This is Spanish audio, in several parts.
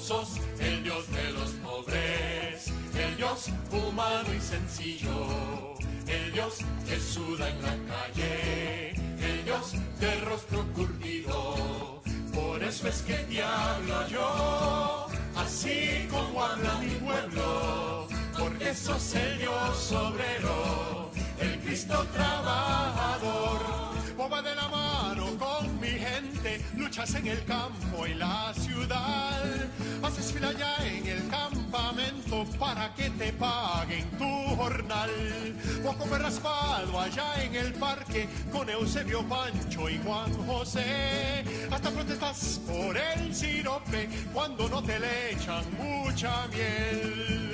sos el Dios de los pobres, el Dios humano y sencillo, el Dios que suda en la calle, el Dios de rostro curvido. Por eso es que te hablo yo, así como habla mi pueblo, porque sos el Dios obrero, el Cristo trabajador. Vos vas de la mano con mi gente, luchas en el campo y la ciudad, haces fila ya en el campamento para que te paguen tu jornal. Vos comes raspado allá en el parque con Eusebio, Pancho y Juan José, hasta protestas por el sirope cuando no te le echan mucha miel.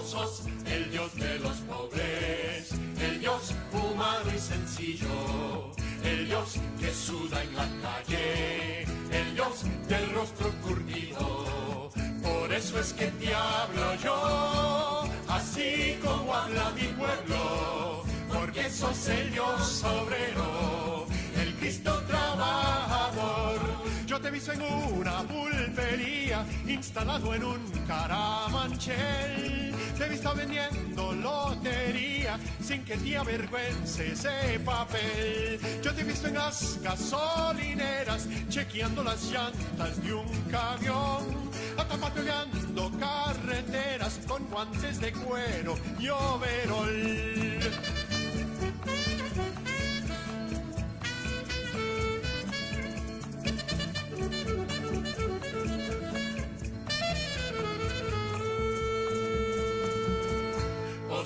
Sos el Dios de los pobres, el Dios humano y sencillo, el Dios que suda en la calle, el Dios del rostro curtido. Por eso es que te hablo yo, así como habla mi pueblo, porque sos el Dios obrero, el Cristo trabajador. Yo te he visto en una pulpería, instalado en un caramanchel. Te he visto vendiendo lotería, sin que te avergüence ese papel. Yo te he visto en las gasolineras, chequeando las llantas de un camión, hasta patrullando carreteras con guantes de cuero y overol.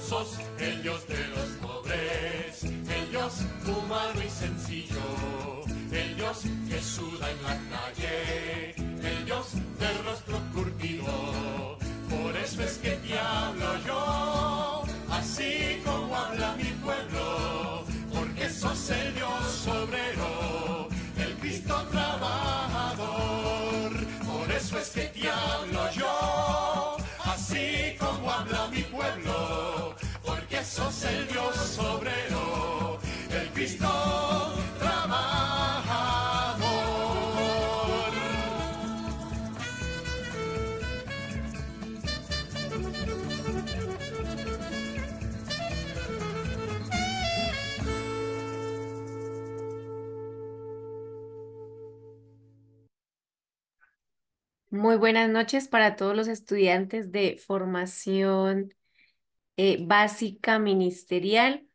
Sos el Dios de los pobres, el Dios humano y sencillo, el Dios que suda en la calle, el Dios del rostro curtido. Por eso es que te hablo yo, así como habla mi pueblo, porque sos el Dios obrero, el Cristo trabajador. Por eso es que te hablo yo, así como habla mi pueblo, porque sos el Dios obrero, el Cristo trabajador. Muy buenas noches para todos los estudiantes de formación básica ministerial.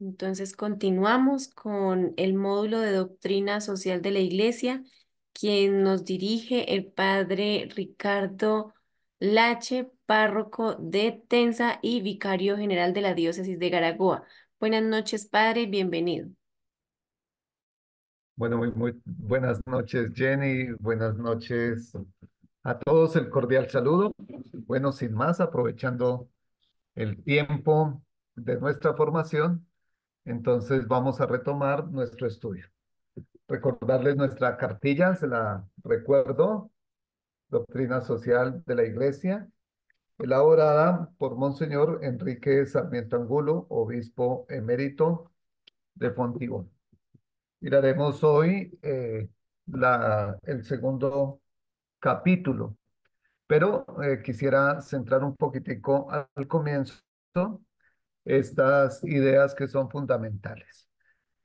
Entonces continuamos con el módulo de doctrina social de la Iglesia, quien nos dirige el padre Ricardo Lache, párroco de Tensa y vicario general de la diócesis de Garagoa. Buenas noches, padre, bienvenido. Bueno, muy buenas noches, Jenny. Buenas noches a todos. El cordial saludo. Bueno, sin más, aprovechando el tiempo de nuestra formación, entonces vamos a retomar nuestro estudio. Recordarles nuestra cartilla, se la recuerdo, Doctrina Social de la Iglesia, elaborada por Monseñor Enrique Sarmiento Angulo, obispo emérito de Fontibón. Miraremos hoy el segundo capítulo, pero quisiera centrar un poquitico al comienzo estas ideas que son fundamentales.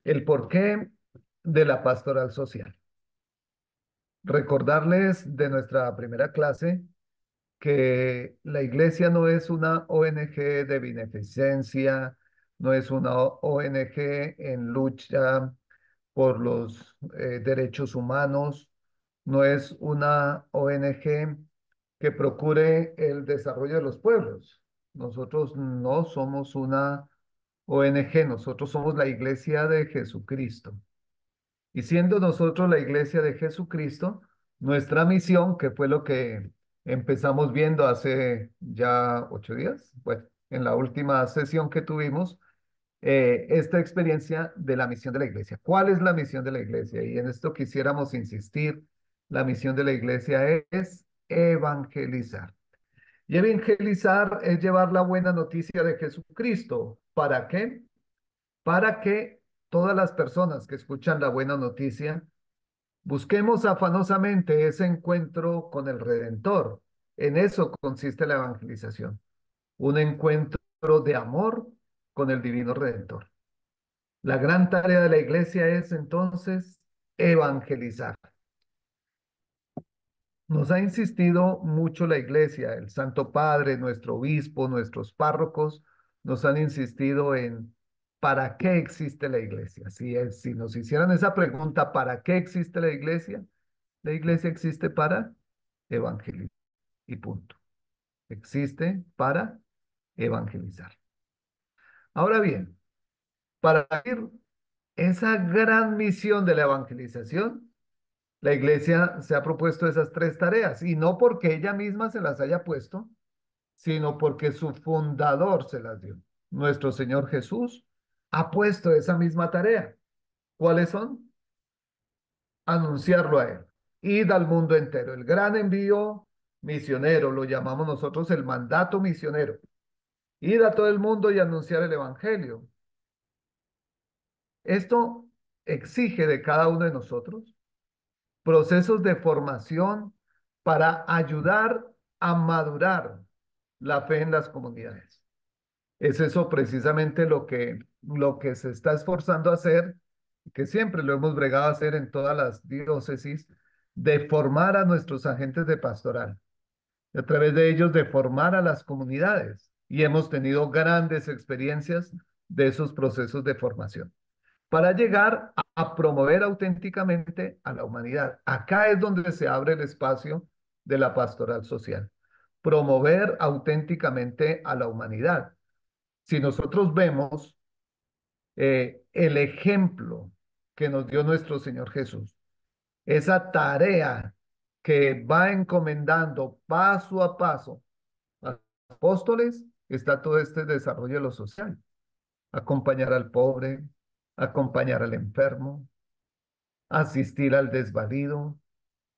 El porqué de la pastoral social. Recordarles de nuestra primera clase que la iglesia no es una ONG de beneficencia, no es una ONG en lucha por los derechos humanos, no es una ONG que procure el desarrollo de los pueblos. Nosotros no somos una ONG, nosotros somos la Iglesia de Jesucristo. Y siendo nosotros la Iglesia de Jesucristo, nuestra misión, que fue lo que empezamos viendo hace ya 8 días, bueno, en la última sesión que tuvimos, esta experiencia de la misión de la iglesia. ¿Cuál es la misión de la iglesia? Y en esto quisiéramos insistir, la misión de la iglesia es evangelizar. Y evangelizar es llevar la buena noticia de Jesucristo. ¿Para qué? Para que todas las personas que escuchan la buena noticia busquemos afanosamente ese encuentro con el Redentor. En eso consiste la evangelización, un encuentro de amor con el Divino Redentor. La gran tarea de la iglesia es entonces evangelizar. Nos ha insistido mucho la iglesia, el Santo Padre, nuestro obispo, nuestros párrocos, nos han insistido en ¿para qué existe la iglesia? Si nos hicieran esa pregunta, ¿para qué existe la iglesia existe para evangelizar y punto. Existe para evangelizar. Ahora bien, para ir esa gran misión de la evangelización, la iglesia se ha propuesto esas tres tareas y no porque ella misma se las haya puesto, sino porque su fundador se las dio. Nuestro Señor Jesús ha puesto esa misma tarea. ¿Cuáles son? Anunciarlo a Él. Id al mundo entero. El gran envío misionero, lo llamamos nosotros el mandato misionero. Id a todo el mundo y anunciar el Evangelio. Esto exige de cada uno de nosotros procesos de formación para ayudar a madurar la fe en las comunidades. Es eso precisamente lo que se está esforzando a hacer, que siempre lo hemos bregado a hacer en todas las diócesis, de formar a nuestros agentes de pastoral, y a través de ellos de formar a las comunidades. Y hemos tenido grandes experiencias de esos procesos de formación para llegar a promover auténticamente a la humanidad. Acá es donde se abre el espacio de la pastoral social. Promover auténticamente a la humanidad. Si nosotros vemos el ejemplo que nos dio nuestro Señor Jesús, esa tarea que va encomendando paso a paso a los apóstoles, está todo este desarrollo de lo social. Acompañar al pobre, acompañar al enfermo, asistir al desvalido,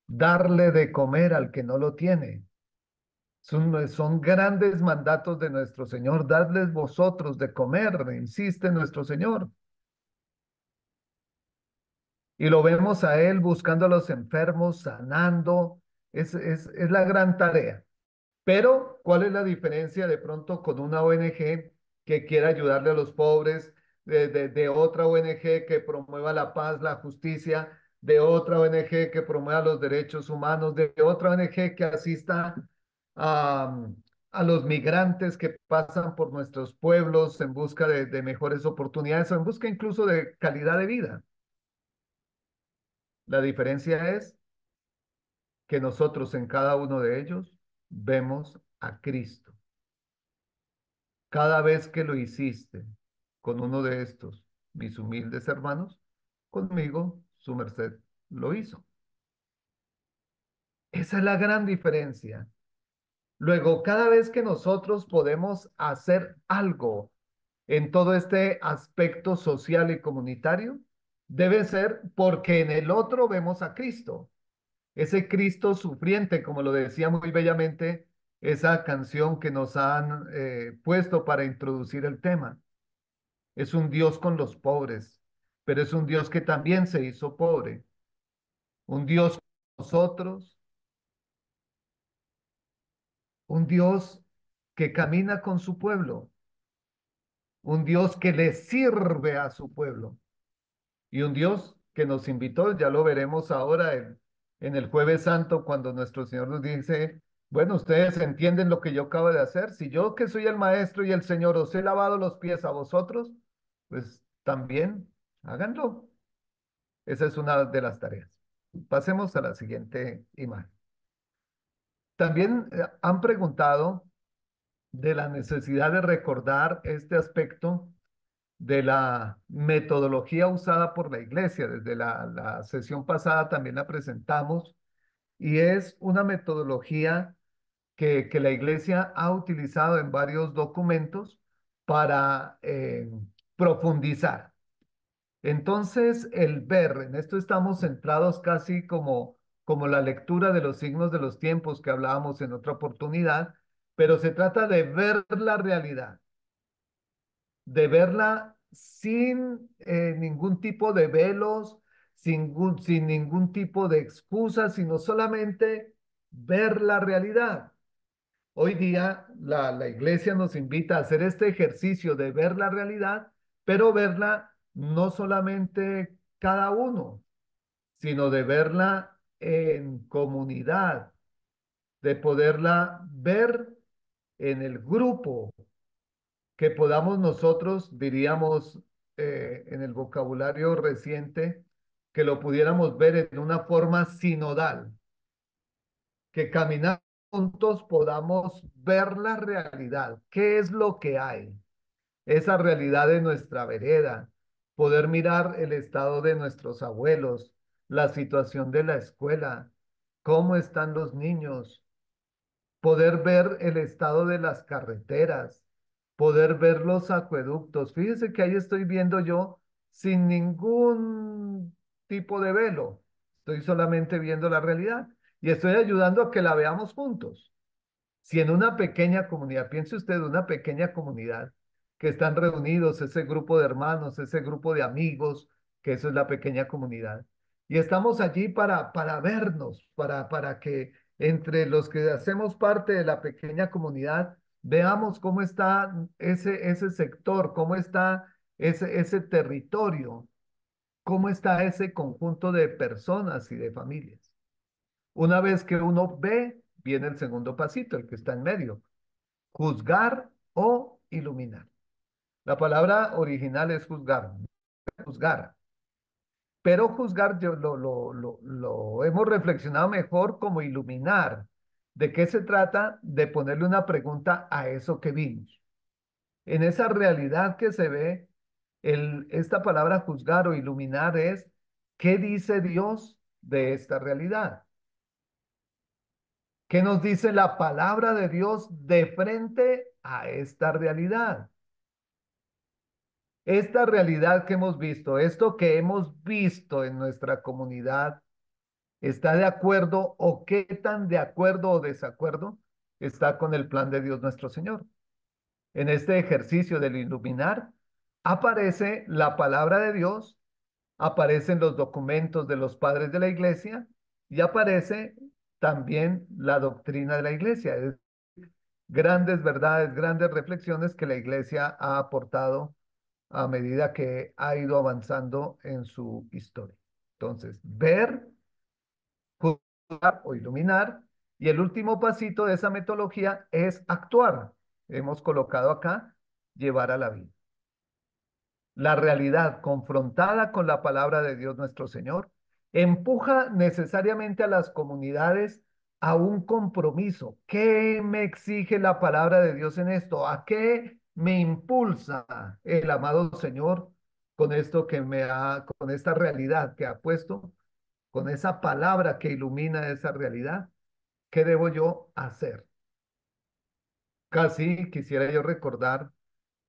darle de comer al que no lo tiene. Son grandes mandatos de nuestro Señor, dadles vosotros de comer, insiste nuestro Señor. Y lo vemos a Él buscando a los enfermos, sanando, es la gran tarea. Pero, ¿cuál es la diferencia de pronto con una ONG que quiera ayudarle a los pobres, de otra ONG que promueva la paz, la justicia, de otra ONG que promueva los derechos humanos, de otra ONG que asista a, a los migrantes que pasan por nuestros pueblos en busca de mejores oportunidades o en busca incluso de calidad de vida? La diferencia es que nosotros en cada uno de ellos vemos a Cristo. Cada vez que lo hiciste con uno de estos, mis humildes hermanos, conmigo su merced lo hizo. Esa es la gran diferencia. Luego, cada vez que nosotros podemos hacer algo en todo este aspecto social y comunitario, debe ser porque en el otro vemos a Cristo. Ese Cristo sufriente, como lo decía muy bellamente esa canción que nos han puesto para introducir el tema. Es un Dios con los pobres, pero es un Dios que también se hizo pobre. Un Dios con nosotros, un Dios que camina con su pueblo, un Dios que le sirve a su pueblo y un Dios que nos invitó, ya lo veremos ahora en el Jueves Santo, cuando nuestro Señor nos dice, bueno, ustedes entienden lo que yo acabo de hacer. Si yo que soy el maestro y el Señor os he lavado los pies a vosotros, pues también háganlo. Esa es una de las tareas. Pasemos a la siguiente imagen. También han preguntado de la necesidad de recordar este aspecto de la metodología usada por la iglesia. Desde la sesión pasada también la presentamos y es una metodología que la iglesia ha utilizado en varios documentos para profundizar. Entonces, el ver, en esto estamos centrados casi como la lectura de los signos de los tiempos que hablábamos en otra oportunidad, pero se trata de ver la realidad, de verla sin ningún tipo de velos, sin ningún tipo de excusa, sino solamente ver la realidad. Hoy día la iglesia nos invita a hacer este ejercicio de ver la realidad, pero verla no solamente cada uno, sino de verla en comunidad, de poderla ver en el grupo, que podamos nosotros, diríamos en el vocabulario reciente, que lo pudiéramos ver en una forma sinodal, que caminando juntos podamos ver la realidad, qué es lo que hay, esa realidad de nuestra vereda, poder mirar el estado de nuestros abuelos, la situación de la escuela, cómo están los niños, poder ver el estado de las carreteras, poder ver los acueductos. Fíjese que ahí estoy viendo yo sin ningún tipo de velo, estoy solamente viendo la realidad y estoy ayudando a que la veamos juntos. Si en una pequeña comunidad, piense usted, una pequeña comunidad, que están reunidos ese grupo de hermanos, ese grupo de amigos, que eso es la pequeña comunidad. Y estamos allí para vernos, para que entre los que hacemos parte de la pequeña comunidad, veamos cómo está ese sector, cómo está ese territorio, cómo está ese conjunto de personas y de familias. Una vez que uno ve, viene el segundo pasito, el que está en medio, juzgar o iluminar. La palabra original es juzgar, juzgar, pero juzgar yo lo hemos reflexionado mejor como iluminar. ¿De qué se trata? De ponerle una pregunta a eso que vimos. En esa realidad que se ve, esta palabra juzgar o iluminar es, ¿qué dice Dios de esta realidad? ¿Qué nos dice la palabra de Dios de frente a esta realidad? Esta realidad que hemos visto, esto que hemos visto en nuestra comunidad, ¿está de acuerdo o qué tan de acuerdo o desacuerdo está con el plan de Dios nuestro Señor? En este ejercicio del iluminar, aparece la palabra de Dios, aparecen los documentos de los padres de la iglesia y aparece también la doctrina de la iglesia, grandes verdades, grandes reflexiones que la iglesia ha aportado a medida que ha ido avanzando en su historia. Entonces, ver, juzgar o iluminar. Y el último pasito de esa metodología es actuar. Hemos colocado acá, llevar a la vida. La realidad confrontada con la palabra de Dios nuestro Señor empuja necesariamente a las comunidades a un compromiso. ¿Qué me exige la palabra de Dios en esto? ¿A qué me impulsa el amado Señor con esto con esta realidad que ha puesto, con esa palabra que ilumina esa realidad? ¿Qué debo yo hacer? Casi quisiera yo recordar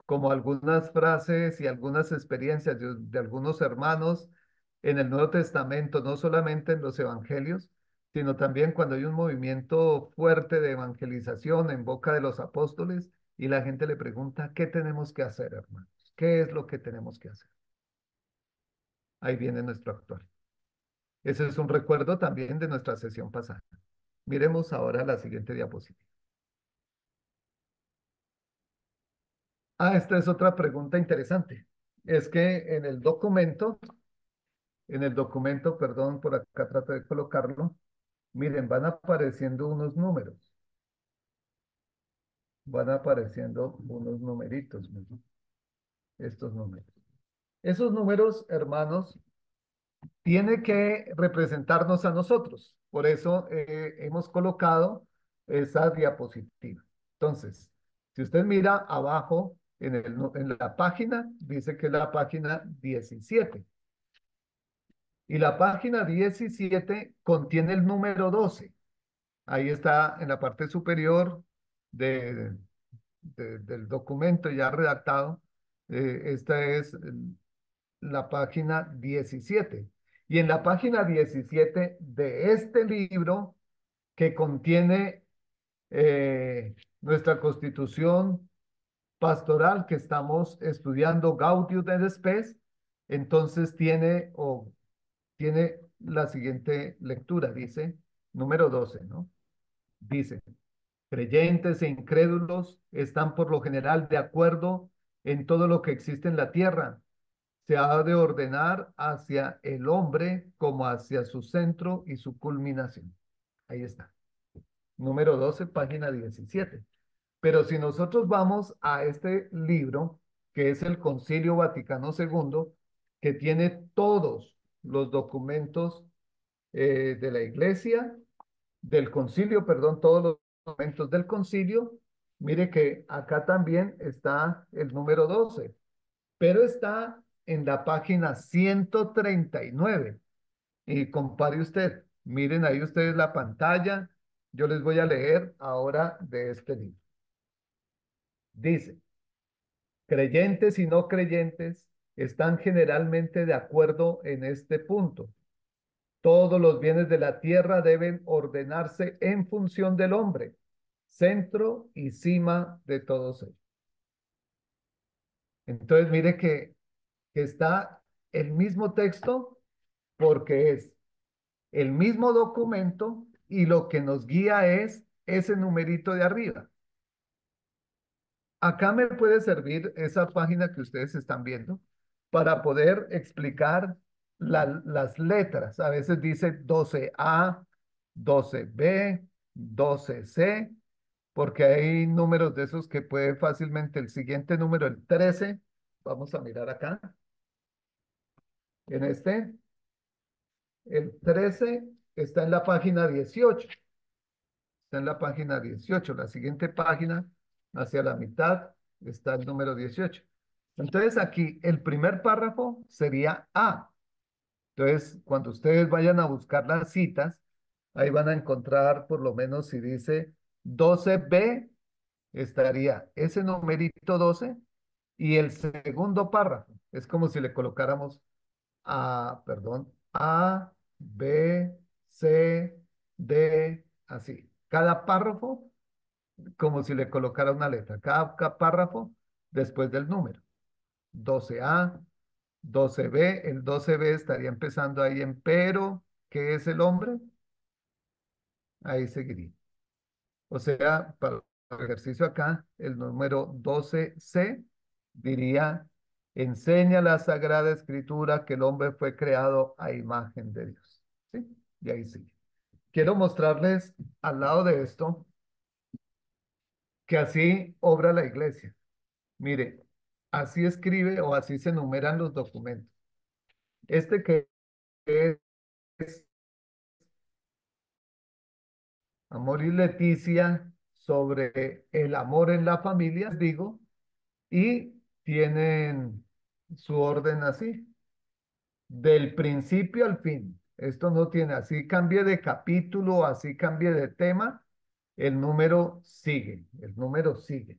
como algunas frases y algunas experiencias de algunos hermanos en el Nuevo Testamento, no solamente en los evangelios, sino también cuando hay un movimiento fuerte de evangelización en boca de los apóstoles y la gente le pregunta, ¿qué tenemos que hacer, hermanos? ¿Qué es lo que tenemos que hacer? Ahí viene nuestro actuar. Ese es un recuerdo también de nuestra sesión pasada. Miremos ahora la siguiente diapositiva. Esta es otra pregunta interesante. Es que perdón, por acá trato de colocarlo. Miren, van apareciendo unos números. Van apareciendo unos numeritos, miren, estos números. Esos números, hermanos, tiene que representarnos a nosotros. Por eso hemos colocado esa diapositiva. Entonces, si usted mira abajo en la página, dice que es la página 17. Y la página 17 contiene el número 12. Ahí está en la parte superior de, del documento ya redactado. Esta es la página 17. Y en la página 17 de este libro que contiene nuestra constitución pastoral que estamos estudiando Gaudium et Spes, entonces tiene la siguiente lectura, dice, número 12, ¿no? Dice, creyentes e incrédulos están por lo general de acuerdo en todo lo que existe en la tierra. Se ha de ordenar hacia el hombre como hacia su centro y su culminación. Ahí está. Número 12, página 17. Pero si nosotros vamos a este libro, que es el Concilio Vaticano II, que tiene todos los documentos de la Iglesia, del concilio, perdón, todos los documentos del concilio, mire que acá también está el número 12, pero está en la página 139. Y compare usted, miren ahí ustedes la pantalla, yo les voy a leer ahora de este libro. Dice, creyentes y no creyentes están generalmente de acuerdo en este punto. Todos los bienes de la tierra deben ordenarse en función del hombre, centro y cima de todos ellos. Entonces, mire que está el mismo texto porque es el mismo documento y lo que nos guía es ese numerito de arriba. Acá me puede servir esa página que ustedes están viendo para poder explicar las letras. A veces dice 12A, 12B, 12C, porque hay números de esos que puede fácilmente, el siguiente número, el 13, vamos a mirar acá, en este, el 13 está en la página 18. Está en la página 18. La siguiente página, hacia la mitad, está el número 18. Entonces aquí el primer párrafo sería A. Entonces, cuando ustedes vayan a buscar las citas, ahí van a encontrar, por lo menos si dice 12B, estaría ese numerito 12 y el segundo párrafo. Es como si le colocáramos A, B, C, D, así. Cada párrafo, como si le colocara una letra. Cada párrafo después del número. 12A, 12B. El 12B estaría empezando ahí en pero. ¿Qué es el hombre? Ahí seguiría. O sea, para el ejercicio acá, el número 12C diría, enseña la Sagrada Escritura que el hombre fue creado a imagen de Dios. ¿Sí? Y ahí sigue. Quiero mostrarles al lado de esto que así obra la iglesia. Mire, así escribe o así se enumeran los documentos. Este que es Amor y Leticia sobre el amor en la familia, digo, y tienen su orden así, del principio al fin. Esto no tiene, así cambie de capítulo, así cambie de tema, el número sigue, el número sigue.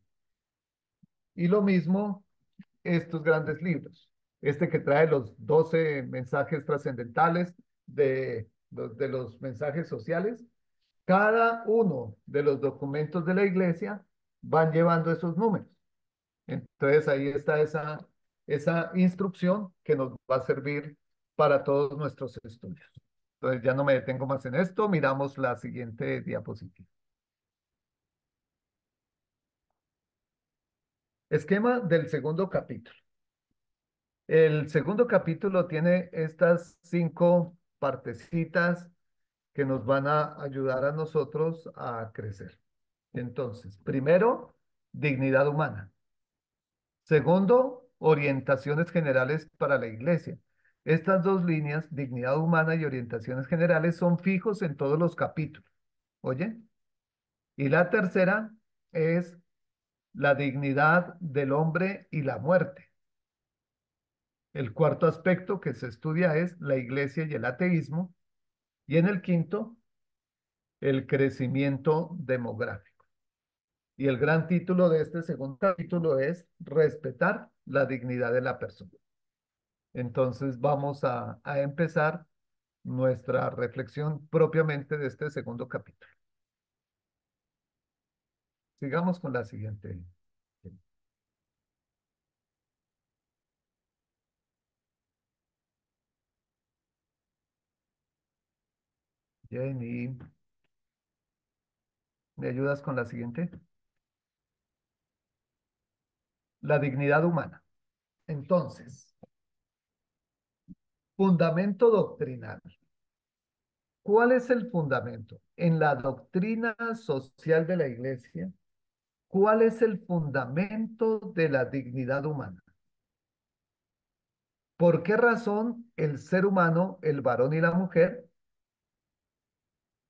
Y lo mismo estos grandes libros. Este que trae los 12 mensajes trascendentales de los mensajes sociales. Cada uno de los documentos de la iglesia van llevando esos números. Entonces ahí está esa instrucción que nos va a servir para todos nuestros estudios. Entonces ya no me detengo más en esto. Miramos la siguiente diapositiva. Esquema del segundo capítulo. El segundo capítulo tiene estas 5 partecitas que nos van a ayudar a nosotros a crecer. Entonces, primero, dignidad humana. Segundo, orientaciones generales para la iglesia. Estas dos líneas, dignidad humana y orientaciones generales, son fijos en todos los capítulos. ¿Oye? Y la tercera es la dignidad del hombre y la muerte. El cuarto aspecto que se estudia es la iglesia y el ateísmo. Y en el quinto, el crecimiento demográfico. Y el gran título de este segundo capítulo es respetar la dignidad de la persona. Entonces vamos a empezar nuestra reflexión propiamente de este segundo capítulo. Sigamos con la siguiente. Jenny, ¿me ayudas con la siguiente? La dignidad humana. Entonces, fundamento doctrinal. ¿Cuál es el fundamento? En la doctrina social de la Iglesia, ¿cuál es el fundamento de la dignidad humana? ¿Por qué razón el ser humano, el varón y la mujer,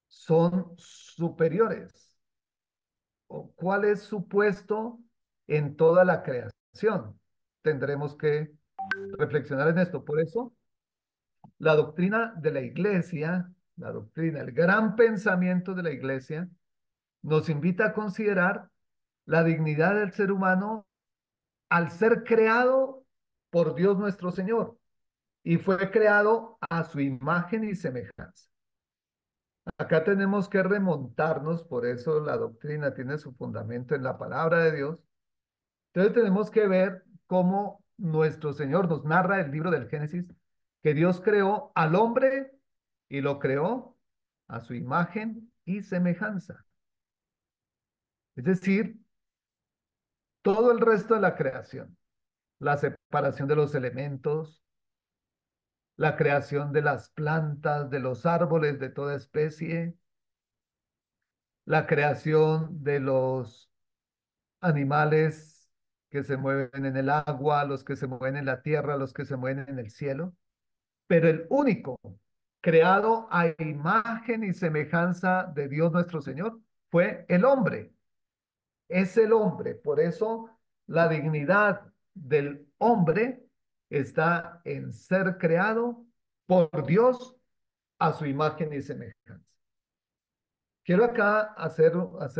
son superiores? ¿O cuál es su puesto en toda la creación? Tendremos que reflexionar en esto. Por eso, la doctrina de la Iglesia, la doctrina, el gran pensamiento de la Iglesia, nos invita a considerar la dignidad del ser humano al ser creado por Dios nuestro Señor y fue creado a su imagen y semejanza. Acá tenemos que remontarnos, por eso la doctrina tiene su fundamento en la palabra de Dios. Entonces tenemos que ver cómo nuestro Señor nos narra el libro del Génesis, que Dios creó al hombre y lo creó a su imagen y semejanza. Es decir, todo el resto de la creación, la separación de los elementos, la creación de las plantas, de los árboles de toda especie, la creación de los animales que se mueven en el agua, los que se mueven en la tierra, los que se mueven en el cielo, pero el único creado a imagen y semejanza de Dios nuestro Señor fue el hombre. Es el hombre. Por eso la dignidad del hombre está en ser creado por Dios a su imagen y semejanza. Quiero acá hacer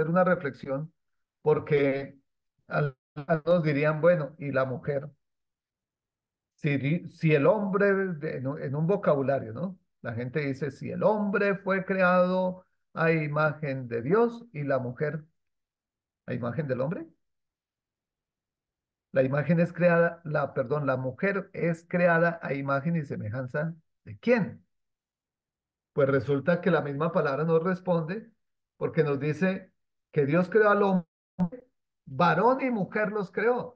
una reflexión porque algunos dirían, bueno, ¿y la mujer? Si el hombre, en un vocabulario, ¿no? La gente dice, si el hombre fue creado a imagen de Dios y la mujer a imagen del hombre. La imagen es creada, perdón, la mujer es creada a imagen y semejanza ¿de quién? Pues resulta que la misma palabra nos responde porque nos dice que Dios creó al hombre, varón y mujer los creó,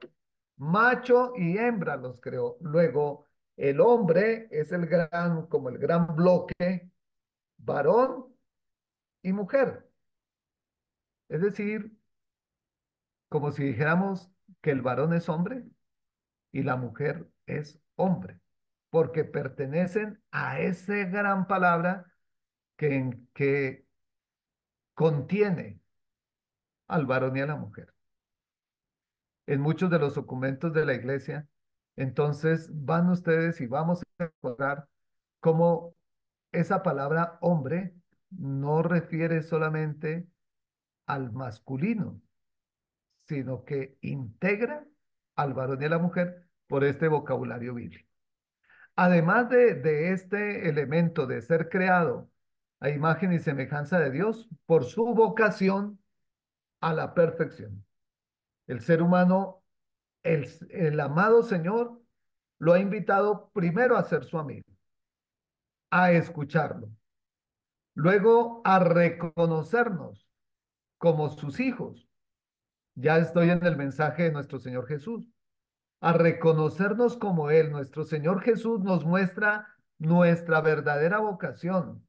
macho y hembra los creó. Luego, el hombre es como el gran bloque, varón y mujer. Es decir, como si dijéramos que el varón es hombre y la mujer es hombre, porque pertenecen a esa gran palabra que contiene al varón y a la mujer. En muchos de los documentos de la iglesia, entonces van ustedes y vamos a encontrar cómo esa palabra hombre no refiere solamente al masculino, sino que integra al varón y a la mujer por este vocabulario bíblico. Además de este elemento de ser creado a imagen y semejanza de Dios, por su vocación a la perfección. El ser humano, el amado Señor, lo ha invitado primero a ser su amigo, a escucharlo, luego a reconocernos como sus hijos. Ya estoy en el mensaje de nuestro Señor Jesús. A reconocernos como Él, nuestro Señor Jesús nos muestra nuestra verdadera vocación,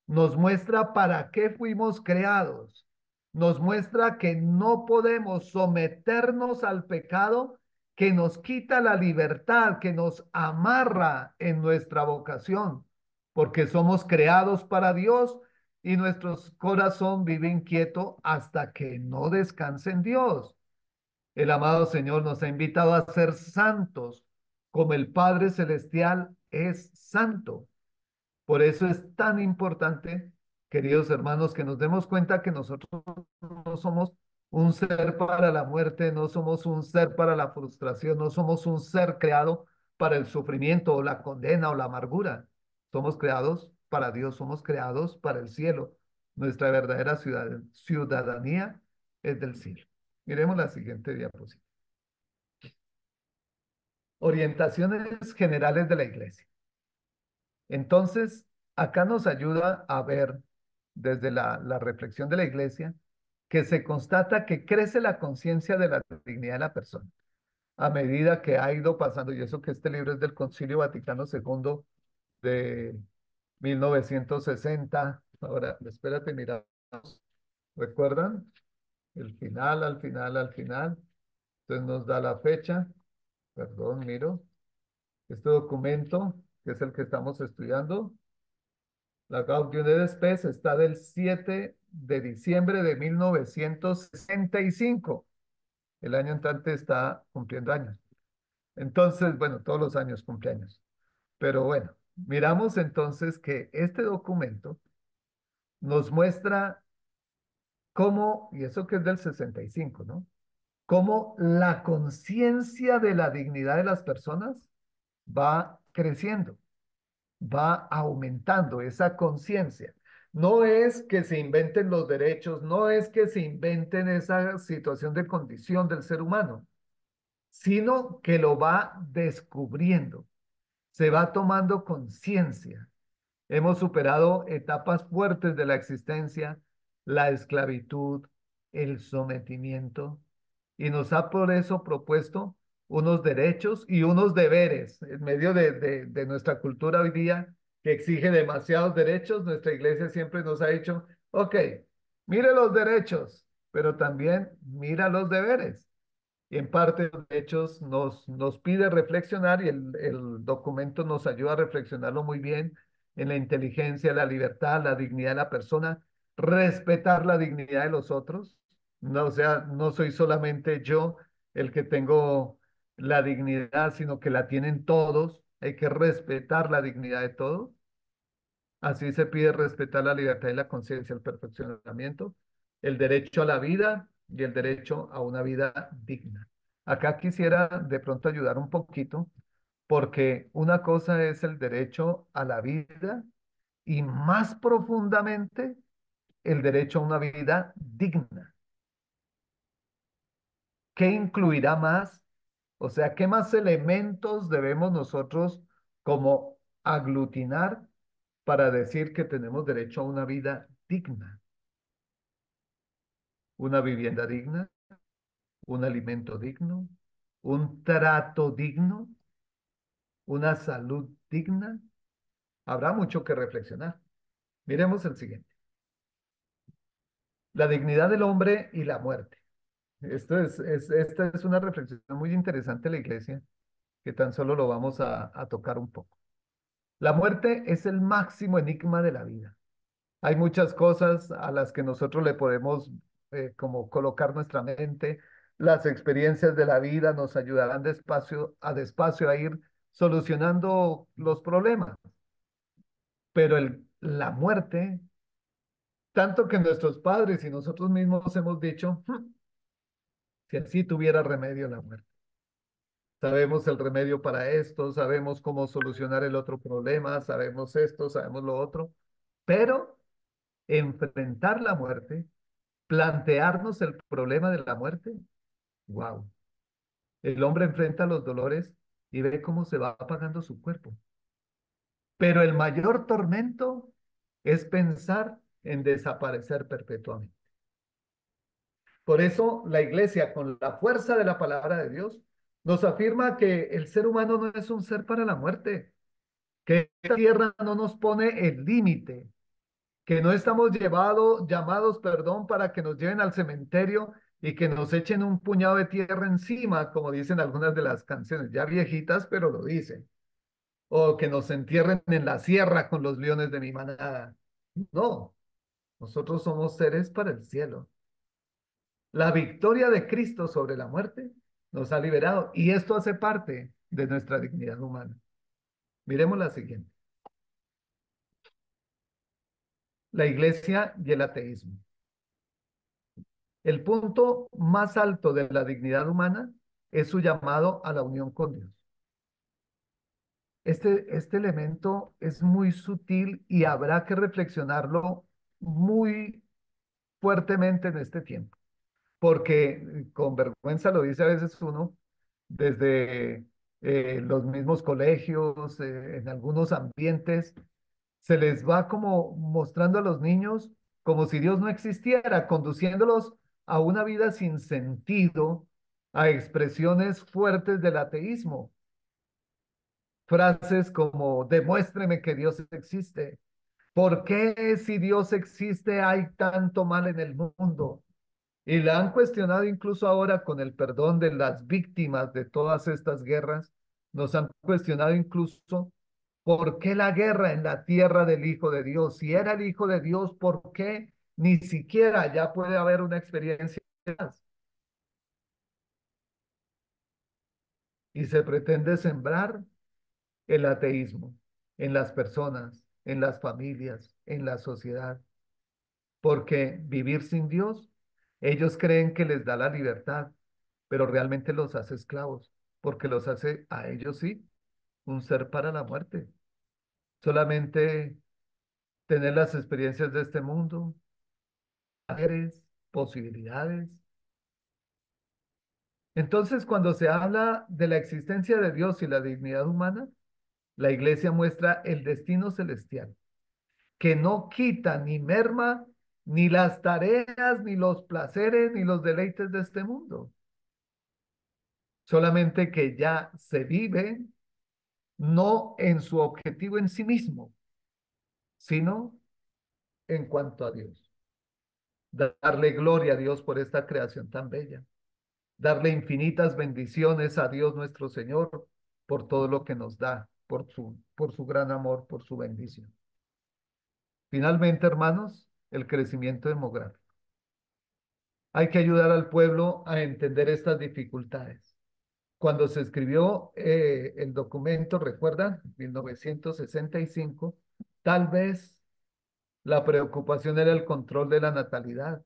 nos muestra para qué fuimos creados, nos muestra que no podemos someternos al pecado que nos quita la libertad, que nos amarra en nuestra vocación, porque somos creados para Dios y nuestro corazón vive inquieto hasta que no descanse en Dios. El amado Señor nos ha invitado a ser santos, como el Padre Celestial es santo. Por eso es tan importante, queridos hermanos, que nos demos cuenta que nosotros no somos un ser para la muerte, no somos un ser para la frustración, no somos un ser creado para el sufrimiento o la condena o la amargura. Somos creados para Dios, somos creados para el cielo. Nuestra verdadera ciudadanía es del cielo. Miremos la siguiente diapositiva. Orientaciones generales de la iglesia. Entonces, acá nos ayuda a ver desde la reflexión de la iglesia que se constata que crece la conciencia de la dignidad de la persona a medida que ha ido pasando, y eso que este libro es del Concilio Vaticano II de 1960. Ahora, espérate, mira, ¿recuerdan? El final, al final, al final. Entonces nos da la fecha. Perdón, miro. Este documento, que es el que estamos estudiando, la Gaudium et Spes, está del 7 de diciembre de 1965. El año entrante está cumpliendo años. Entonces, bueno, todos los años cumpleaños. Pero bueno, miramos entonces que este documento nos muestra cómo, y eso que es del 65, ¿no? Cómo la conciencia de la dignidad de las personas va creciendo, va aumentando esa conciencia. No es que se inventen los derechos, no es que se inventen esa situación de condición del ser humano, sino que lo va descubriendo, se va tomando conciencia. Hemos superado etapas fuertes de la existencia, la esclavitud, el sometimiento, y nos ha por eso propuesto unos derechos y unos deberes en medio de nuestra cultura hoy día que exige demasiados derechos. Nuestra iglesia siempre nos ha dicho, ok, mire los derechos, pero también mira los deberes. Y en parte los hechos nos pide reflexionar y el documento nos ayuda a reflexionarlo muy bien en la inteligencia, la libertad, la dignidad de la persona, respetar la dignidad de los otros. No, o sea, no soy solamente yo el que tengo la dignidad, sino que la tienen todos. Hay que respetar la dignidad de todos. Así se pide respetar la libertad y la conciencia, el perfeccionamiento, el derecho a la vida y el derecho a una vida digna. Acá quisiera de pronto ayudar un poquito, porque una cosa es el derecho a la vida y más profundamente el derecho a una vida digna. ¿Qué incluirá más? O sea, ¿qué más elementos debemos nosotros como aglutinar para decir que tenemos derecho a una vida digna? Una vivienda digna, un alimento digno, un trato digno, una salud digna. Habrá mucho que reflexionar. Miremos el siguiente. La dignidad del hombre y la muerte. Esta es una reflexión muy interesante de la iglesia, que tan solo lo vamos a tocar un poco. La muerte es el máximo enigma de la vida. Hay muchas cosas a las que nosotros le podemos como colocar nuestra mente. Las experiencias de la vida nos ayudarán despacio a ir solucionando los problemas. Pero la muerte, tanto que nuestros padres y nosotros mismos hemos dicho, si así tuviera remedio la muerte. Sabemos el remedio para esto, sabemos cómo solucionar el otro problema, sabemos esto, sabemos lo otro, pero enfrentar la muerte, plantearnos el problema de la muerte, wow. El hombre enfrenta los dolores y ve cómo se va apagando su cuerpo. Pero el mayor tormento es pensar en desaparecer perpetuamente. Por eso la iglesia, con la fuerza de la palabra de Dios, nos afirma que el ser humano no es un ser para la muerte, que esta tierra no nos pone el límite, que no estamos llamados, perdón, para que nos lleven al cementerio y que nos echen un puñado de tierra encima, como dicen algunas de las canciones, ya viejitas, pero lo dicen. O que nos entierren en la sierra con los leones de mi manada. No, nosotros somos seres para el cielo. La victoria de Cristo sobre la muerte nos ha liberado y esto hace parte de nuestra dignidad humana. Miremos la siguiente. La iglesia y el ateísmo. El punto más alto de la dignidad humana es su llamado a la unión con Dios. Este elemento es muy sutil y habrá que reflexionarlo muy fuertemente en este tiempo. porque con vergüenza lo dice a veces uno, desde los mismos colegios, en algunos ambientes, se les va como mostrando a los niños como si Dios no existiera, conduciéndolos a una vida sin sentido, a expresiones fuertes del ateísmo. Frases como, demuéstreme que Dios existe. ¿Por qué si Dios existe hay tanto mal en el mundo? Y la han cuestionado incluso ahora con el perdón de las víctimas de todas estas guerras. Nos han cuestionado incluso por qué la guerra en la tierra del Hijo de Dios. Si era el Hijo de Dios, ¿por qué ni siquiera ya puede haber una experiencia más? Y se pretende sembrar el ateísmo en las personas, en las familias, en la sociedad. Porque vivir sin Dios, ellos creen que les da la libertad, pero realmente los hace esclavos, porque los hace a ellos sí un ser para la muerte. Solamente tener las experiencias de este mundo, posibilidades. Entonces, cuando se habla de la existencia de Dios y la dignidad humana, la iglesia muestra el destino celestial, que no quita ni merma ni las tareas, ni los placeres, ni los deleites de este mundo. Solamente que ya se vive no en su objetivo en sí mismo, sino en cuanto a Dios. Darle gloria a Dios por esta creación tan bella. Darle infinitas bendiciones a Dios nuestro Señor por todo lo que nos da, por su gran amor, por su bendición. Finalmente, hermanos, el crecimiento demográfico. Hay que ayudar al pueblo a entender estas dificultades. Cuando se escribió el documento, recuerdan, 1965, tal vez la preocupación era el control de la natalidad.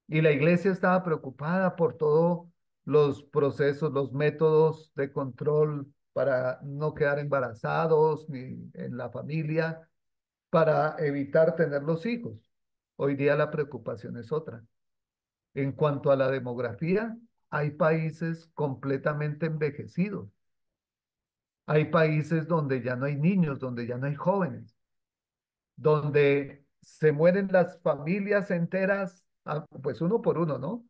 Y la iglesia estaba preocupada por todos los procesos, los métodos de control para no quedar embarazados ni en la familia, para evitar tener los hijos. Hoy día la preocupación es otra. En cuanto a la demografía, hay países completamente envejecidos. Hay países donde ya no hay niños, donde ya no hay jóvenes, donde se mueren las familias enteras, pues uno por uno, ¿no?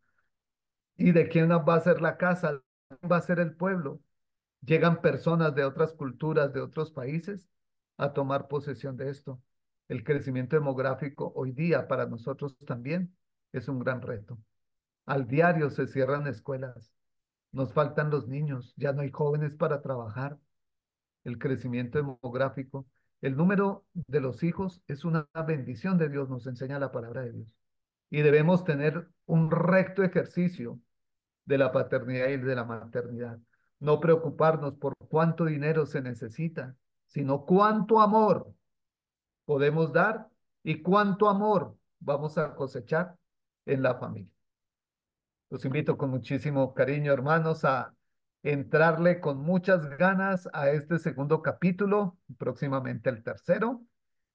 ¿Y de quién va a ser la casa? ¿Quién va a ser el pueblo? Llegan personas de otras culturas, de otros países, a tomar posesión de esto. El crecimiento demográfico hoy día para nosotros también es un gran reto. Al diario se cierran escuelas, nos faltan los niños, ya no hay jóvenes para trabajar. El crecimiento demográfico, el número de los hijos es una bendición de Dios, nos enseña la palabra de Dios. Y debemos tener un recto ejercicio de la paternidad y de la maternidad. No preocuparnos por cuánto dinero se necesita, sino cuánto amor podemos dar y cuánto amor vamos a cosechar en la familia. Los invito con muchísimo cariño, hermanos, a entrarle con muchas ganas a este segundo capítulo, próximamente el tercero,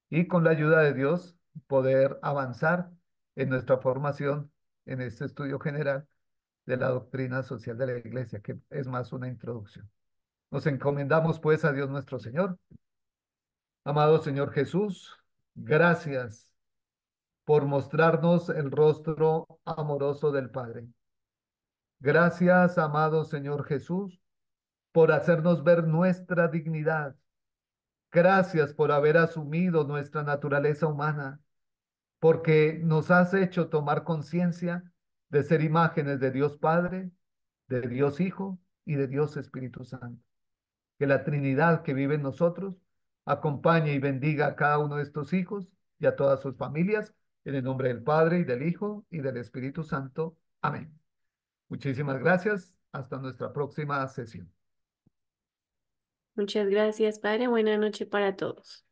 y con la ayuda de Dios poder avanzar en nuestra formación en este estudio general de la doctrina social de la Iglesia, que es más una introducción. Nos encomendamos pues a Dios nuestro Señor. Amado Señor Jesús, gracias por mostrarnos el rostro amoroso del Padre. Gracias, amado Señor Jesús, por hacernos ver nuestra dignidad. Gracias por haber asumido nuestra naturaleza humana, porque nos has hecho tomar conciencia de ser imágenes de Dios Padre, de Dios Hijo y de Dios Espíritu Santo. Que la Trinidad que vive en nosotros acompañe y bendiga a cada uno de estos hijos y a todas sus familias, en el nombre del Padre y del Hijo y del Espíritu Santo. Amén. Muchísimas gracias. Hasta nuestra próxima sesión. Muchas gracias, Padre. Buena noche para todos.